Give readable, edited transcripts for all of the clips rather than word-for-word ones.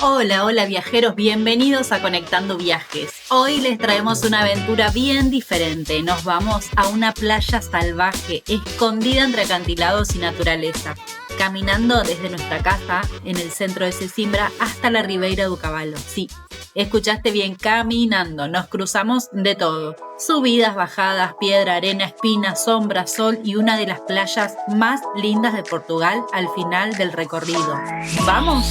Hola, hola viajeros, bienvenidos a Conectando Viajes. Hoy les traemos una aventura bien diferente. Nos vamos a una playa salvaje, escondida entre acantilados y naturaleza, caminando desde nuestra casa en el centro de Sesimbra hasta la Ribeira do Cavalo. Sí, escuchaste bien, caminando. Nos cruzamos de todo. Subidas, bajadas, piedra, arena, espina, sombra, sol y una de las playas más lindas de Portugal al final del recorrido. ¡Vamos!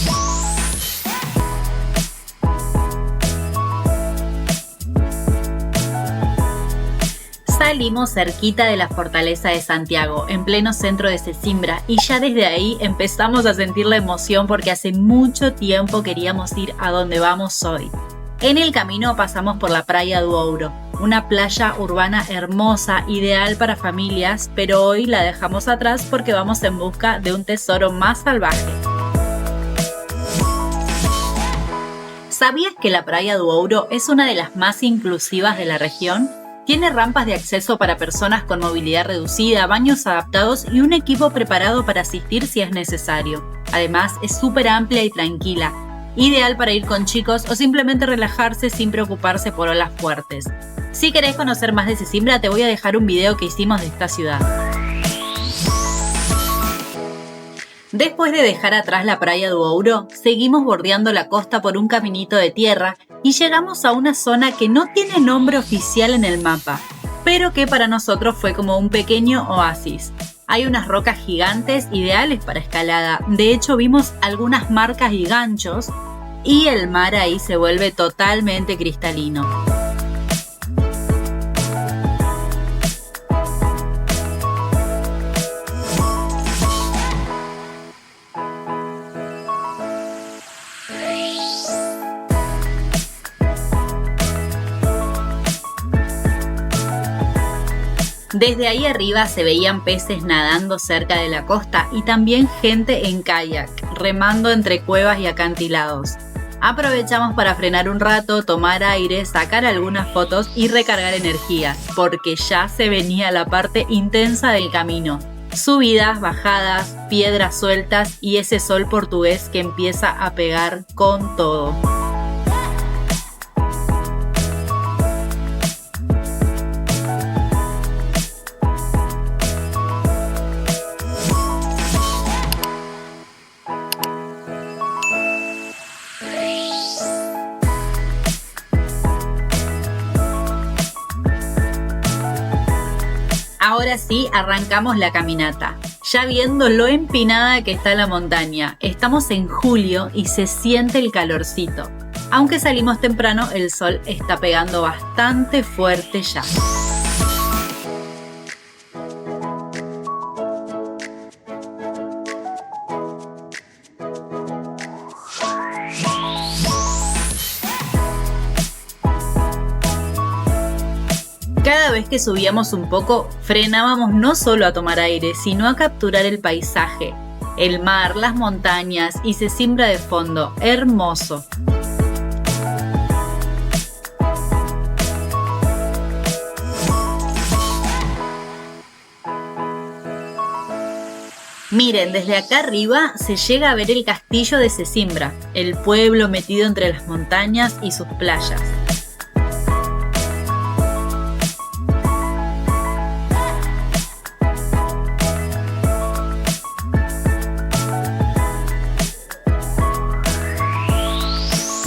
Salimos cerquita de la Fortaleza de Santiago, en pleno centro de Sesimbra, y ya desde ahí empezamos a sentir la emoción porque hace mucho tiempo queríamos ir a donde vamos hoy. En el camino pasamos por la Praia do Ouro, una playa urbana hermosa, ideal para familias, pero hoy la dejamos atrás porque vamos en busca de un tesoro más salvaje. ¿Sabías que la Praia do Ouro es una de las más inclusivas de la región? Tiene rampas de acceso para personas con movilidad reducida, baños adaptados y un equipo preparado para asistir si es necesario. Además, es súper amplia y tranquila, ideal para ir con chicos o simplemente relajarse sin preocuparse por olas fuertes. Si querés conocer más de Sesimbra, te voy a dejar un video que hicimos de esta ciudad. Después de dejar atrás la Praia do Ouro, seguimos bordeando la costa por un caminito de tierra y llegamos a una zona que no tiene nombre oficial en el mapa, pero que para nosotros fue como un pequeño oasis. Hay unas rocas gigantes ideales para escalada, de hecho vimos algunas marcas y ganchos y el mar ahí se vuelve totalmente cristalino. Desde ahí arriba se veían peces nadando cerca de la costa y también gente en kayak, remando entre cuevas y acantilados. Aprovechamos para frenar un rato, tomar aire, sacar algunas fotos y recargar energías, porque ya se venía la parte intensa del camino. Subidas, bajadas, piedras sueltas y ese sol portugués que empieza a pegar con todo. Ahora sí, arrancamos la caminata, ya viendo lo empinada que está la montaña. Estamos en julio y se siente el calorcito. Aunque salimos temprano, el sol está pegando bastante fuerte ya. Cada vez que subíamos un poco, frenábamos no solo a tomar aire, sino a capturar el paisaje, el mar, las montañas y Sesimbra de fondo, hermoso. Miren, desde acá arriba se llega a ver el castillo de Sesimbra, el pueblo metido entre las montañas y sus playas.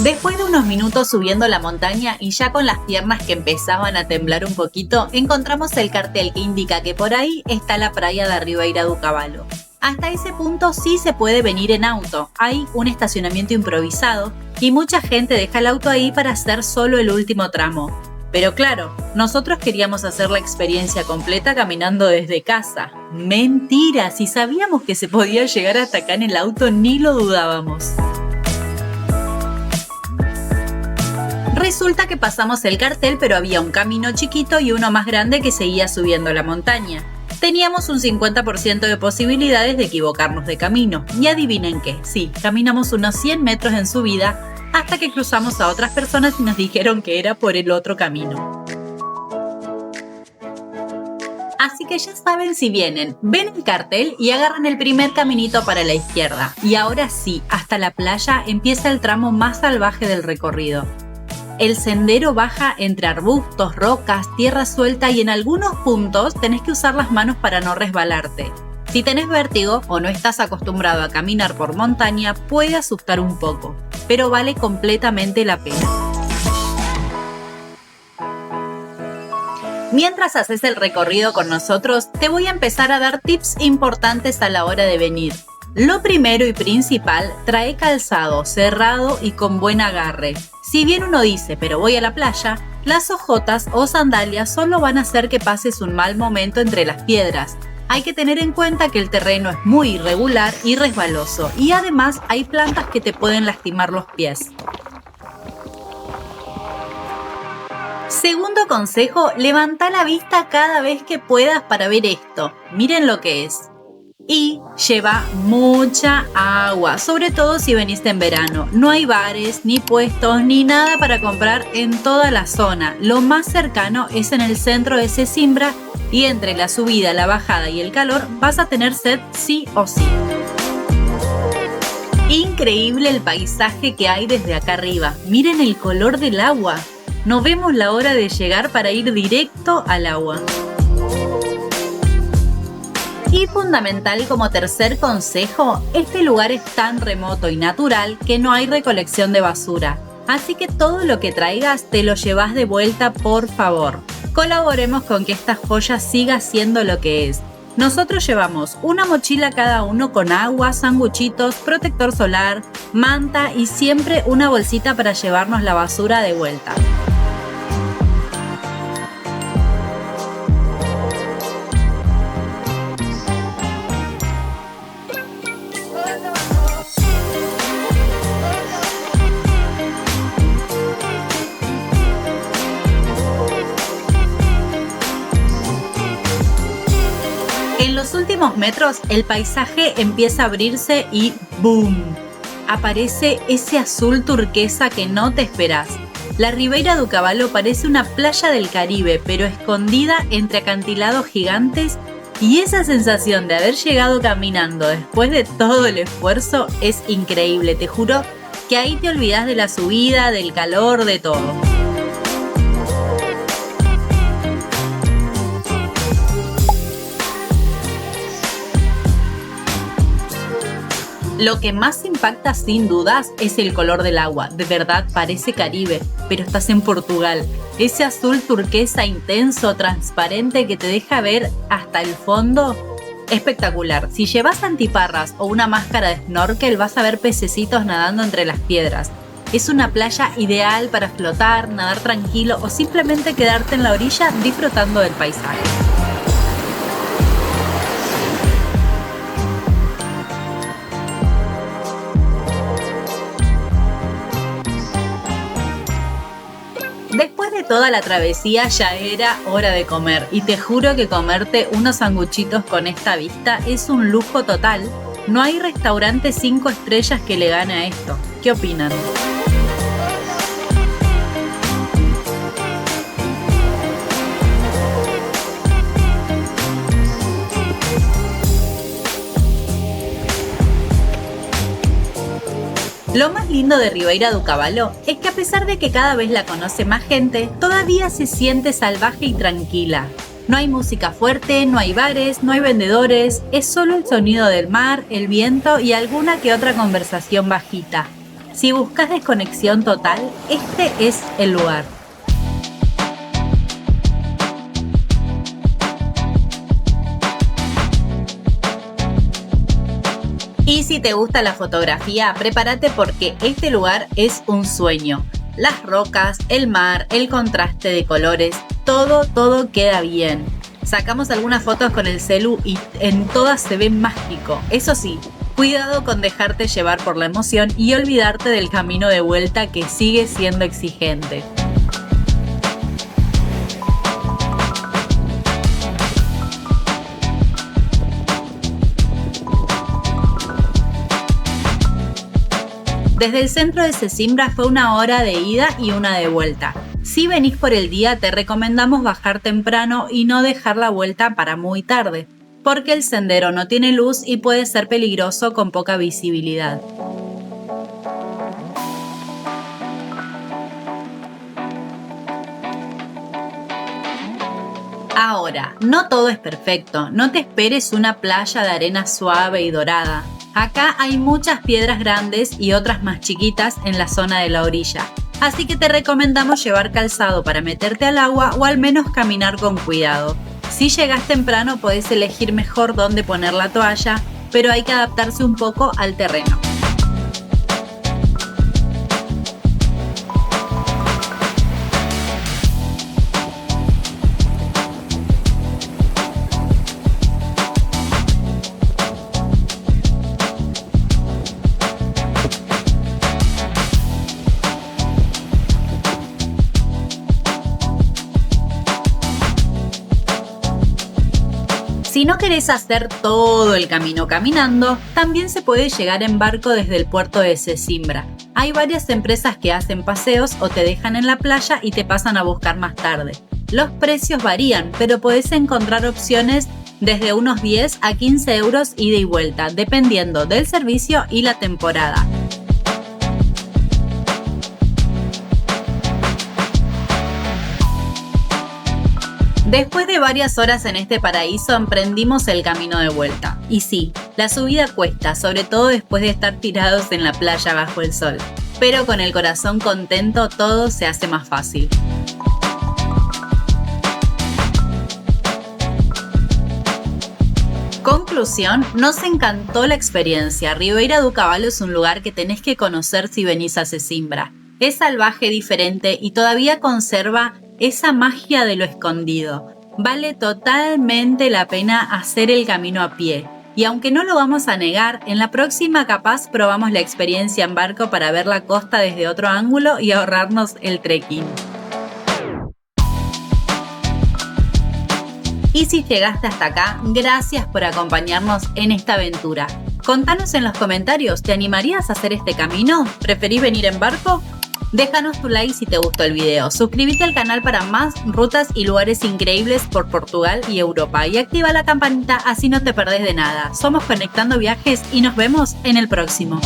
Después de unos minutos subiendo la montaña y ya con las piernas que empezaban a temblar un poquito, encontramos el cartel que indica que por ahí está la Praia da Ribeira do Cavalo. Hasta ese punto sí se puede venir en auto, hay un estacionamiento improvisado y mucha gente deja el auto ahí para hacer solo el último tramo. Pero claro, nosotros queríamos hacer la experiencia completa caminando desde casa. ¡Mentira! Si sabíamos que se podía llegar hasta acá en el auto ni lo dudábamos. Resulta que pasamos el cartel, pero había un camino chiquito y uno más grande que seguía subiendo la montaña. Teníamos un 50% de posibilidades de equivocarnos de camino. Y adivinen qué, sí, caminamos unos 100 metros en subida hasta que cruzamos a otras personas y nos dijeron que era por el otro camino. Así que ya saben si vienen, ven el cartel y agarran el primer caminito para la izquierda. Y ahora sí, hasta la playa empieza el tramo más salvaje del recorrido. El sendero baja entre arbustos, rocas, tierra suelta y en algunos puntos tenés que usar las manos para no resbalarte. Si tenés vértigo o no estás acostumbrado a caminar por montaña, puede asustar un poco, pero vale completamente la pena. Mientras haces el recorrido con nosotros, te voy a empezar a dar tips importantes a la hora de venir. Lo primero y principal, trae calzado cerrado y con buen agarre. Si bien uno dice, pero voy a la playa, las ojotas o sandalias solo van a hacer que pases un mal momento entre las piedras. Hay que tener en cuenta que el terreno es muy irregular y resbaloso, y además hay plantas que te pueden lastimar los pies. Segundo consejo, levanta la vista cada vez que puedas para ver esto. Miren lo que es. Y lleva mucha agua, sobre todo si venís en verano. No hay bares, ni puestos, ni nada para comprar en toda la zona. Lo más cercano es en el centro de Sesimbra y entre la subida, la bajada y el calor vas a tener sed sí o sí. Increíble el paisaje que hay desde acá arriba. Miren el color del agua. No vemos la hora de llegar para ir directo al agua. Y fundamental como tercer consejo, este lugar es tan remoto y natural que no hay recolección de basura. Así que todo lo que traigas te lo llevas de vuelta, por favor. Colaboremos con que esta joya siga siendo lo que es. Nosotros llevamos una mochila cada uno con agua, sanguchitos, protector solar, manta y siempre una bolsita para llevarnos la basura de vuelta. En los últimos metros el paisaje empieza a abrirse y ¡boom! Aparece ese azul turquesa que no te esperás. La Ribeira do Cavalo parece una playa del Caribe, pero escondida entre acantilados gigantes, y esa sensación de haber llegado caminando después de todo el esfuerzo es increíble. Te juro que ahí te olvidás de la subida, del calor, de todo. Lo que más impacta sin dudas es el color del agua. De verdad parece Caribe, pero estás en Portugal. Ese azul turquesa intenso, transparente que te deja ver hasta el fondo. Espectacular. Si llevas antiparras o una máscara de snorkel vas a ver pececitos nadando entre las piedras. Es una playa ideal para flotar, nadar tranquilo o simplemente quedarte en la orilla disfrutando del paisaje. Después de toda la travesía ya era hora de comer y te juro que comerte unos sanguchitos con esta vista es un lujo total. No hay restaurante 5 estrellas que le gane a esto. ¿Qué opinan? Lo más lindo de Ribeira do Cavalo es que a pesar de que cada vez la conoce más gente, todavía se siente salvaje y tranquila. No hay música fuerte, no hay bares, no hay vendedores, es solo el sonido del mar, el viento y alguna que otra conversación bajita. Si buscas desconexión total, este es el lugar. Y si te gusta la fotografía, prepárate porque este lugar es un sueño. Las rocas, el mar, el contraste de colores, todo queda bien. Sacamos algunas fotos con el celu y en todas se ve mágico. Eso sí, cuidado con dejarte llevar por la emoción y olvidarte del camino de vuelta que sigue siendo exigente. Desde el centro de Sesimbra fue 1 hora de ida y 1 de vuelta. Si venís por el día, te recomendamos bajar temprano y no dejar la vuelta para muy tarde, porque el sendero no tiene luz y puede ser peligroso con poca visibilidad. Ahora, no todo es perfecto, no te esperes una playa de arena suave y dorada. Acá hay muchas piedras grandes y otras más chiquitas en la zona de la orilla, así que te recomendamos llevar calzado para meterte al agua o al menos caminar con cuidado. Si llegas temprano podés elegir mejor dónde poner la toalla, pero hay que adaptarse un poco al terreno. Si no querés hacer todo el camino caminando, también se puede llegar en barco desde el puerto de Sesimbra. Hay varias empresas que hacen paseos o te dejan en la playa y te pasan a buscar más tarde. Los precios varían, pero podés encontrar opciones desde unos 10 a 15 euros ida y vuelta, dependiendo del servicio y la temporada. Después de varias horas en este paraíso, emprendimos el camino de vuelta. Y sí, la subida cuesta, sobre todo después de estar tirados en la playa bajo el sol. Pero con el corazón contento todo se hace más fácil. Conclusión, nos encantó la experiencia. Ribeira do Cavalo es un lugar que tenés que conocer si venís a Sesimbra. Es salvaje, diferente y todavía conserva esa magia de lo escondido. Vale totalmente la pena hacer el camino a pie. Y aunque no lo vamos a negar, en la próxima capaz probamos la experiencia en barco para ver la costa desde otro ángulo y ahorrarnos el trekking. Y si llegaste hasta acá, gracias por acompañarnos en esta aventura. Contanos en los comentarios, ¿te animarías a hacer este camino? ¿Preferís venir en barco? Déjanos tu like si te gustó el video, suscríbete al canal para más rutas y lugares increíbles por Portugal y Europa y activa la campanita así no te perdés de nada. Somos Conectando Viajes y nos vemos en el próximo.